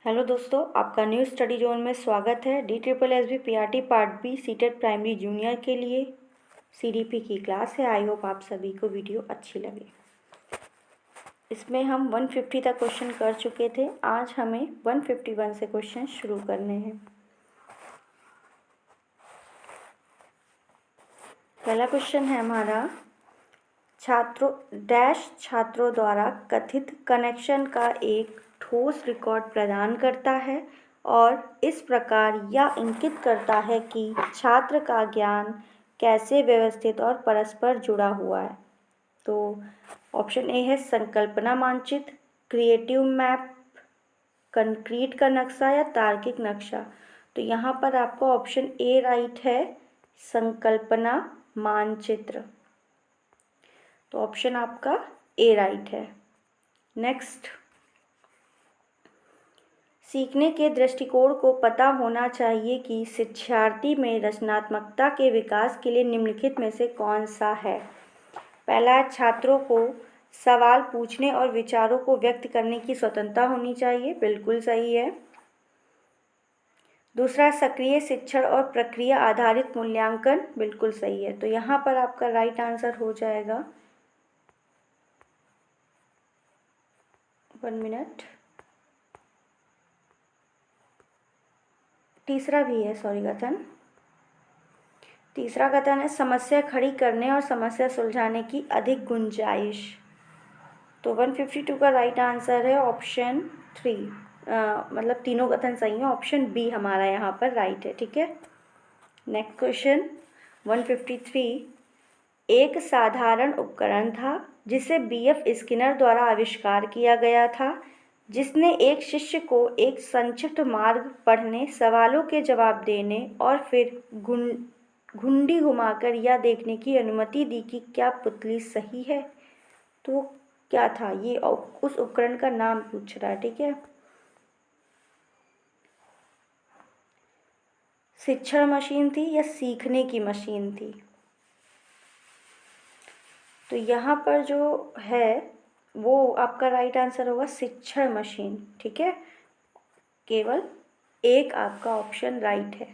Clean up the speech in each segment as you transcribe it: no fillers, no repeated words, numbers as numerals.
Hello दोस्तों, आपका new study zone में स्वागत है। DSSB PRT part B CTET primary junior के लिए CDP की क्लास है। आई होप आप सभी को वीडियो अच्छी लगे। इसमें हम 150 तक क्वेश्चन कर चुके थे। आज हमें 151 से क्वेश्चन शुरू करने हैं। पहला क्वेश्चन है हमारा, छात्रों द्वारा कथित कनेक्शन का एक ठोस रिकॉर्ड प्रदान करता है और इस प्रकार यह इंगित करता है कि छात्र का ज्ञान कैसे व्यवस्थित और परस्पर जुड़ा हुआ है। तो ऑप्शन ए है संकल्पना मानचित्र, क्रिएटिव मैप, कंक्रीट का नक्शा या तार्किक नक्शा। तो यहाँ पर आपका ऑप्शन ए राइट है, संकल्पना मानचित्र। तो ऑप्शन आपका ए राइट है। नेक्स्ट, सीखने के दृष्टिकोण को पता होना चाहिए कि शिक्षार्थी में रचनात्मकता के विकास के लिए निम्नलिखित में से कौन सा है। पहला, छात्रों को सवाल पूछने और विचारों को व्यक्त करने की स्वतंत्रता होनी चाहिए, बिल्कुल सही है। दूसरा, सक्रिय शिक्षण और प्रक्रिया आधारित मूल्यांकन, बिल्कुल सही है। तो यहाँ पर आपका राइट आंसर हो जाएगा, 1 मिनट, तीसरा भी है, सॉरी कथन। तीसरा कथन है समस्या खड़ी करने और समस्या सुलझाने की अधिक गुंजाइश। तो 152 का राइट आंसर है ऑप्शन 3। मतलब तीनों कथन सही है, ऑप्शन बी हमारा यहाँ पर राइट है, ठीक है। नेक्स्ट क्वेश्चन 153, एक साधारण उपकरण था जिसे BF स्किनर द्वारा आविष्कार किया गया था, जिसने एक शिष्य को एक संक्षिप्त मार्ग पढ़ने, सवालों के जवाब देने और फिर घुंडी घुमाकर यह देखने की अनुमति दी कि क्या पुतली सही है। तो क्या था ये, उस उपकरण का नाम पूछ रहा है, ठीक है। शिक्षण मशीन थी या सीखने की मशीन थी। तो यहाँ पर जो है वो आपका राइट आंसर होगा शिक्षण मशीन, ठीक है। केवल एक आपका ऑप्शन राइट है।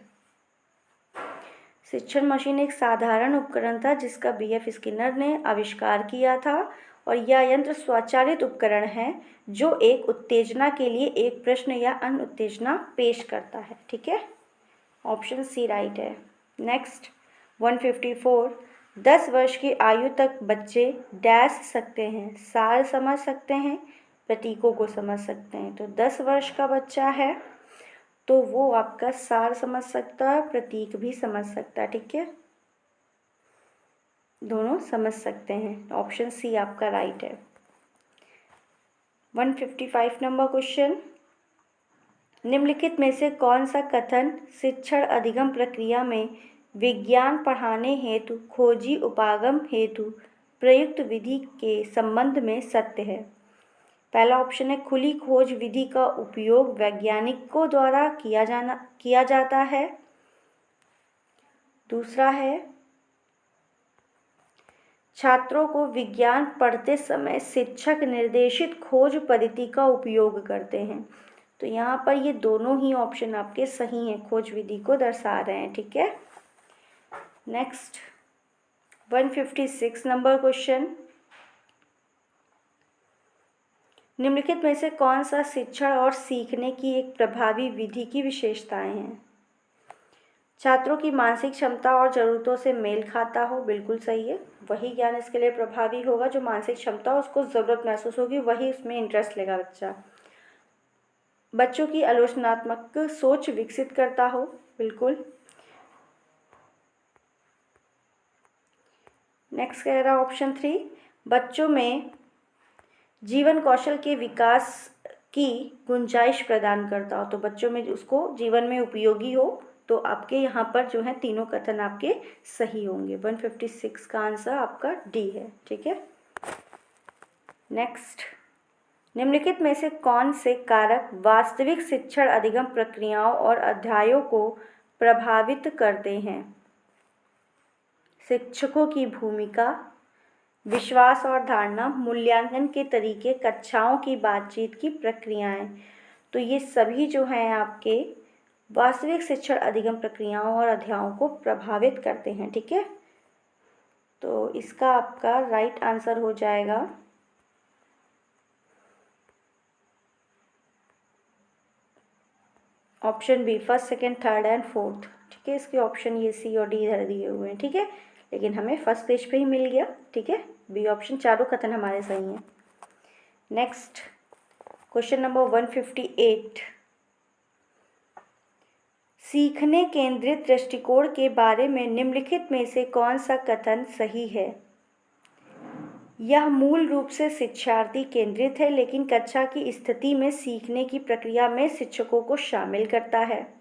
शिक्षण मशीन एक साधारण उपकरण था जिसका BF स्किनर ने आविष्कार किया था और यह यंत्र स्वचालित उपकरण है जो एक उत्तेजना के लिए एक प्रश्न या अन्य उत्तेजना पेश करता है, ठीक है। ऑप्शन सी राइट है। नेक्स्ट 154, 10 वर्ष की आयु तक बच्चे डैश सकते हैं, सार समझ सकते हैं, प्रतीकों को समझ सकते हैं। तो 10 वर्ष का बच्चा है तो वो आपका सार समझ सकता है, प्रतीक भी समझ सकता है, ठीक है। दोनों समझ सकते हैं। ऑप्शन सी आपका राइट है। 155 नंबर क्वेश्चन, निम्नलिखित में से कौन सा कथन शिक्षण अधिगम प्रक्रिया में विज्ञान पढ़ाने हेतु खोजी उपागम हेतु प्रयुक्त विधि के संबंध में सत्य है। पहला ऑप्शन है खुली खोज विधि का उपयोग वैज्ञानिकों द्वारा किया जाता है। दूसरा है छात्रों को विज्ञान पढ़ते समय शिक्षक निर्देशित खोज पद्धति का उपयोग करते हैं। तो यहाँ पर ये दोनों ही ऑप्शन आपके सही हैं, खोज विधि को दर्शा रहे हैं, ठीक है। नेक्स्ट 156 नंबर क्वेश्चन, निम्नलिखित में से कौन सा शिक्षण और सीखने की एक प्रभावी विधि की विशेषताएं हैं। छात्रों की मानसिक क्षमता और ज़रूरतों से मेल खाता हो, बिल्कुल सही है। वही ज्ञान इसके लिए प्रभावी होगा जो मानसिक क्षमता उसको ज़रूरत महसूस होगी, वही उसमें इंटरेस्ट लेगा बच्चा। बच्चों की आलोचनात्मक सोच विकसित करता हो, बिल्कुल। नेक्स्ट कह रहा ऑप्शन 3, बच्चों में जीवन कौशल के विकास की गुंजाइश प्रदान करता हो। तो बच्चों में उसको जीवन में उपयोगी हो। तो आपके यहाँ पर जो है तीनों कथन आपके सही होंगे। 156 का आंसर आपका डी है, ठीक है। नेक्स्ट, निम्नलिखित में से कौन से कारक वास्तविक शिक्षण अधिगम प्रक्रियाओं और अध्यायों को प्रभावित करते हैं। शिक्षकों की भूमिका, विश्वास और धारणा, मूल्यांकन के तरीके, कक्षाओं की बातचीत की प्रक्रियाएं। तो तो ये सभी जो हैं आपके वास्तविक शिक्षण अधिगम प्रक्रियाओं और अध्यायों को प्रभावित करते हैं। ठीक है, तो इसका आपका राइट आंसर हो जाएगा option B, first, second, third and fourth. ठीक है, इसके ऑप्शन ये सी और डी इधर दिए हुए हैं। ठीक है, लेकिन हमें फर्स्ट पेज पे ही मिल गया। ठीक है, बी ऑप्शन, चारों कथन हमारे सही हैं। नेक्स्ट क्वेश्चन नंबर 158, सीखने केंद्रित दृष्टिकोण के बारे में निम्नलिखित में से कौन सा कथन सही है? यह मूल रूप से शिक्षार्थी केंद्रित है, लेकिन कक्षा की स्थिति में सीखने की प्रक्रिया में शिक्षकों को शामिल करता है।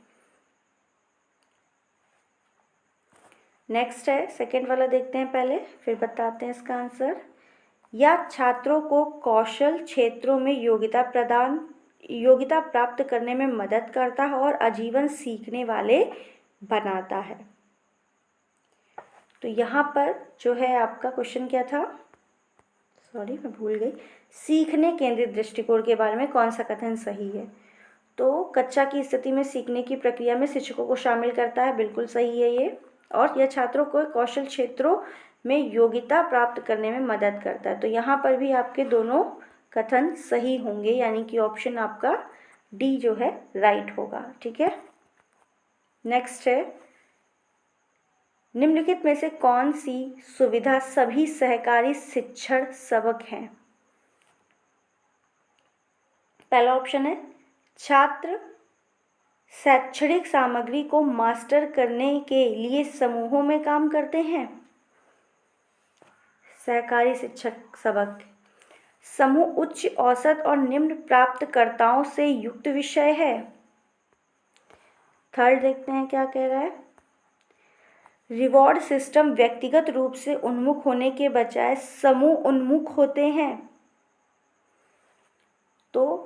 नेक्स्ट है, सेकंड वाला देखते हैं पहले, फिर बताते हैं इसका आंसर। या छात्रों को कौशल क्षेत्रों में योग्यता प्राप्त करने में मदद करता है और आजीवन सीखने वाले बनाता है। तो यहाँ पर जो है आपका क्वेश्चन क्या था, सॉरी मैं भूल गई, सीखने केंद्रित दृष्टिकोण के बारे में कौन सा कथन सही है? तो कक्षा की स्थिति में सीखने की प्रक्रिया में शिक्षकों को शामिल करता है, बिल्कुल सही है ये। और यह छात्रों को कौशल क्षेत्रों में योग्यता प्राप्त करने में मदद करता है। तो यहाँ पर भी आपके दोनों कथन सही होंगे, यानी कि ऑप्शन आपका डी जो है राइट होगा। ठीक है, नेक्स्ट है, निम्नलिखित में से कौन सी सुविधा सभी सहकारी शिक्षण सबक हैं? पहला ऑप्शन है, छात्र शैक्षणिक सामग्री को मास्टर करने के लिए समूहों में काम करते हैं। सहकारी शिक्षक सबक, समूह उच्च, औसत और निम्न प्राप्तकर्ताओं से युक्त विषय है। थर्ड देखते हैं क्या कह रहा है, रिवॉर्ड सिस्टम व्यक्तिगत रूप से उन्मुख होने के बजाय समूह उन्मुख होते हैं। तो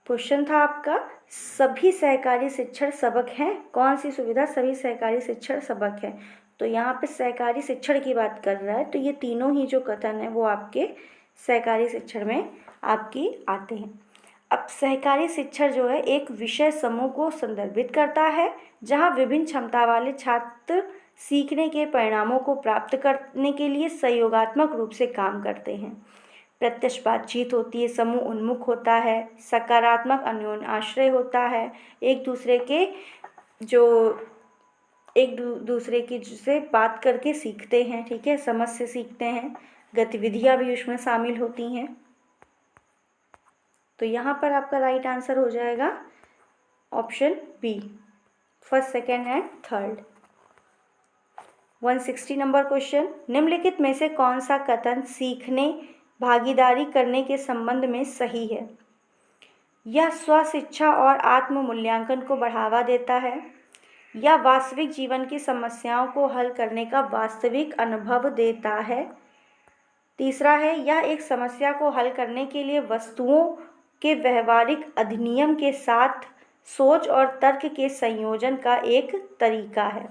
क्वेश्चन था आपका, सभी सहकारी शिक्षण सबक हैं, कौन सी सुविधा सभी सहकारी शिक्षण सबक है? तो यहाँ पे सहकारी शिक्षण की बात कर रहा है, तो ये तीनों ही जो कथन है वो आपके सहकारी शिक्षण में आपकी आते हैं। अब सहकारी शिक्षण जो है एक विषय समूह को संदर्भित करता है जहाँ विभिन्न क्षमता वाले छात्र सीखने के परिणामों को प्राप्त करने के लिए सहयोगात्मक रूप से काम करते हैं। प्रत्यक्ष बातचीत होती है, समूह उन्मुख होता है, सकारात्मक अन्योन्य आश्रय होता है, एक दूसरे की से बात करके सीखते हैं। ठीक है, समझ से सीखते हैं, गतिविधियाँ भी उसमें शामिल होती हैं। तो यहाँ पर आपका राइट आंसर हो जाएगा option B, first, second and third. 160 number question, निम्नलिखित में से कौन सा कथन सीखने भागीदारी करने के संबंध में सही है? यह स्वशिक्षा और आत्म मूल्यांकन को बढ़ावा देता है, या वास्तविक जीवन की समस्याओं को हल करने का वास्तविक अनुभव देता है। तीसरा है, यह एक समस्या को हल करने के लिए वस्तुओं के व्यवहारिक अधिनियम के साथ सोच और तर्क के संयोजन का एक तरीका है।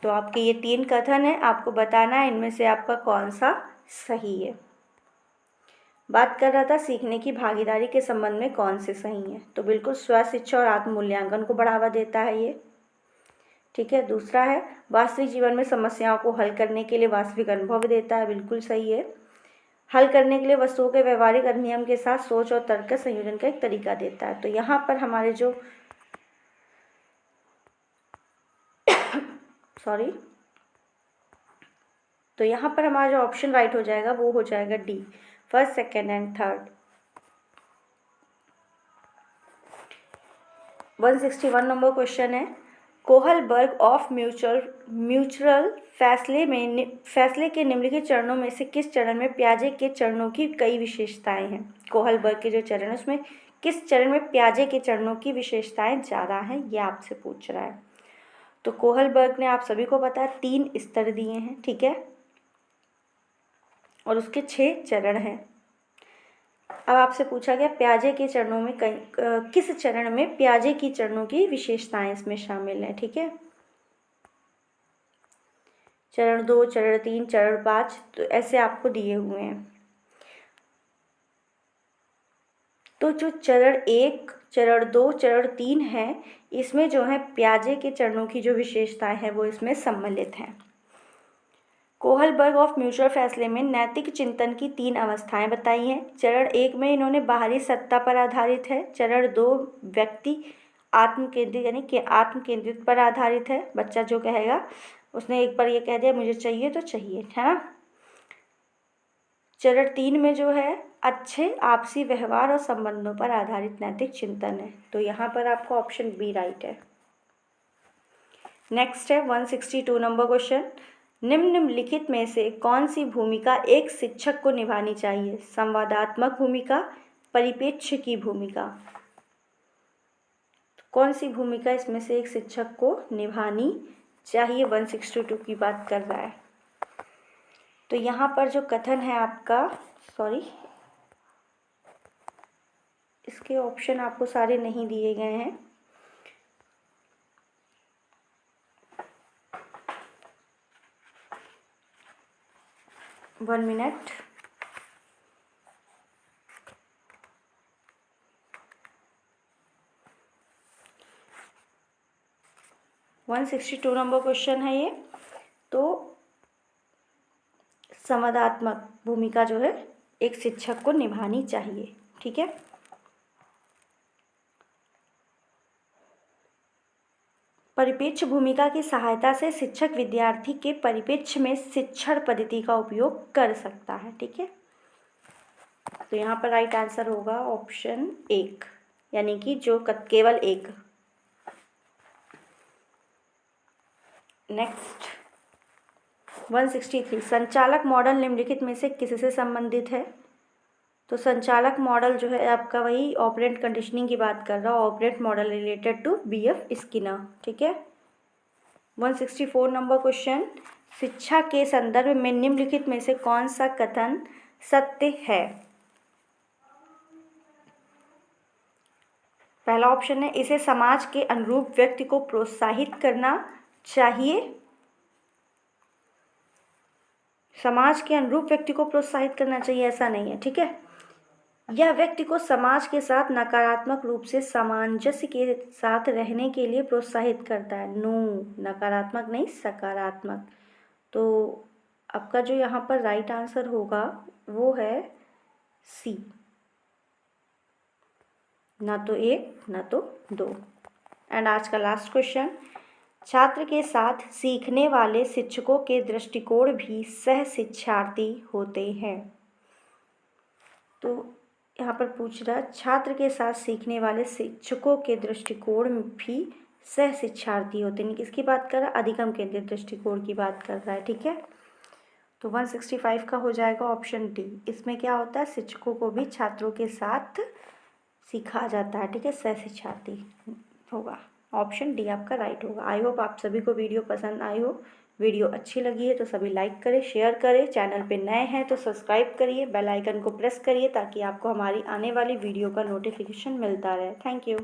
तो आपके ये तीन कथन हैं, आपको बताना है इनमें से आपका कौन सा सही है। बात कर रहा था सीखने की भागीदारी के संबंध में कौन से सही है, तो बिल्कुल स्व शिक्षा और आत्म मूल्यांकन को बढ़ावा देता है ये। ठीक है, दूसरा है वास्तविक जीवन में समस्याओं को हल करने के लिए वास्तविक अनुभव देता है, बिल्कुल सही है। हल करने के लिए वस्तुओं के व्यवहारिक अधिनियम के साथ सोच और तर्क के संयोजन का एक तरीका देता है। तो यहाँ पर हमारे जो तो यहाँ पर हमारा जो ऑप्शन राइट हो जाएगा वो हो जाएगा D, first, second and third. 161 number question है, कोहलबर्ग ऑफ म्यूचुअल फैसले के निम्नलिखित चरणों में से किस चरण में पियाजे के चरणों की कई विशेषताएं हैं? कोहलबर्ग के जो चरण है उसमें किस चरण में पियाजे के चरणों की विशेषताएं ज़्यादा हैं, ये आपसे पूछ रहा है। तो कोहलबर्ग ने आप सभी को पता है 3 स्तर दिए हैं। ठीक है, और उसके 6 चरण हैं। अब आपसे पूछा गया पियाजे के चरणों में किस चरण में पियाजे की चरणों की विशेषताएं इसमें शामिल हैं। ठीक है, चरण 2, चरण 3, चरण 5, तो ऐसे आपको दिए हुए हैं। तो जो चरण 1, चरण 2, चरण 3 है, इसमें जो है पियाजे के चरणों की जो विशेषताएं हैं वो इसमें सम्मिलित हैं। कोहलबर्ग ऑफ म्यूचुअल फैसले में नैतिक चिंतन की 3 अवस्थाएं बताई हैं। चरण 1 में इन्होंने बाहरी सत्ता पर आधारित है। चरण 2 व्यक्ति आत्मकेंद्रित यानी कि आत्मकेंद्रित पर आधारित है। बच्चा जो कहेगा उसने एक बार ये कह दिया मुझे चाहिए तो चाहिए, है ना। चरण 3 में जो है अच्छे आपसी व्यवहार और संबंधों पर आधारित नैतिक चिंतन है। तो यहाँ पर आपको ऑप्शन बी राइट है। नेक्स्ट है 162 नंबर क्वेश्चन। निम्नलिखित में से कौन सी भूमिका एक शिक्षक को निभानी चाहिए? संवादात्मक भूमिका, परिप्रेक्ष्य की भूमिका। कौन सी भूमिका इसमें से एक शिक्षक को निभानी चाहिए? 162 की बात कर रहा है। तो यहाँ पर जो कथन है आपका, इसके ऑप्शन आपको सारे नहीं दिए गए हैं। One minute. One 162 number question है ये। तो संवादात्मक भूमिका जो है एक शिक्षक को निभानी चाहिए, ठीक है। परिप्रेक्ष्य भूमिका की सहायता से शिक्षक विद्यार्थी के परिप्रेक्ष्य में शिक्षण पद्धति का उपयोग कर सकता है, ठीक है। तो यहाँ पर राइट आंसर होगा ऑप्शन 1, यानी कि जो केवल 1। नेक्स्ट 163। संचालक मॉडल निम्नलिखित में से किससे संबंधित है? तो संचालक मॉडल जो है आपका वही ऑपरेंट कंडीशनिंग की बात कर रहा है। Operant model related to BF Skinner, ठीक है। 164 नंबर क्वेश्चन। शिक्षा के संदर्भ में निम्नलिखित में से कौन सा कथन सत्य है? पहला ऑप्शन है इसे समाज के अनुरूप व्यक्ति को प्रोत्साहित करना चाहिए। समाज के अनुरूप व्यक्ति को प्रोत्साहित करना चाहिए ऐसा नहीं है, ठीक है। यह व्यक्ति को समाज के साथ नकारात्मक रूप से सामंजस्य के साथ रहने के लिए प्रोत्साहित करता है। नो, नकारात्मक नहीं, सकारात्मक। तो आपका जो यहाँ पर राइट आंसर होगा वो है सी, ना तो 1 ना तो 2। एंड आज का लास्ट क्वेश्चन। छात्र के साथ सीखने वाले शिक्षकों के दृष्टिकोण भी सह शिक्षार्थी होते हैं। तो यहाँ पर पूछ रहा है छात्र के साथ सीखने वाले शिक्षकों के दृष्टिकोण भी सह शिक्षार्थी होते हैं। किसकी बात कर रहा है? अधिगम केंद्रित दृष्टिकोण की बात कर रहा है, ठीक है। तो 165 का हो जाएगा ऑप्शन डी। इसमें क्या होता है? शिक्षकों को भी छात्रों के साथ सिखाया जाता है, ठीक है, सह शिक्षार्थी होगा। ऑप्शन डी आपका राइट होगा। आई होप आप सभी को वीडियो पसंद आई हो। वीडियो अच्छी लगी है तो सभी लाइक करें, शेयर करें। चैनल पे नए हैं तो सब्सक्राइब करिए, बेल आइकन को प्रेस करिए ताकि आपको हमारी आने वाली वीडियो का नोटिफिकेशन मिलता रहे। Thank you.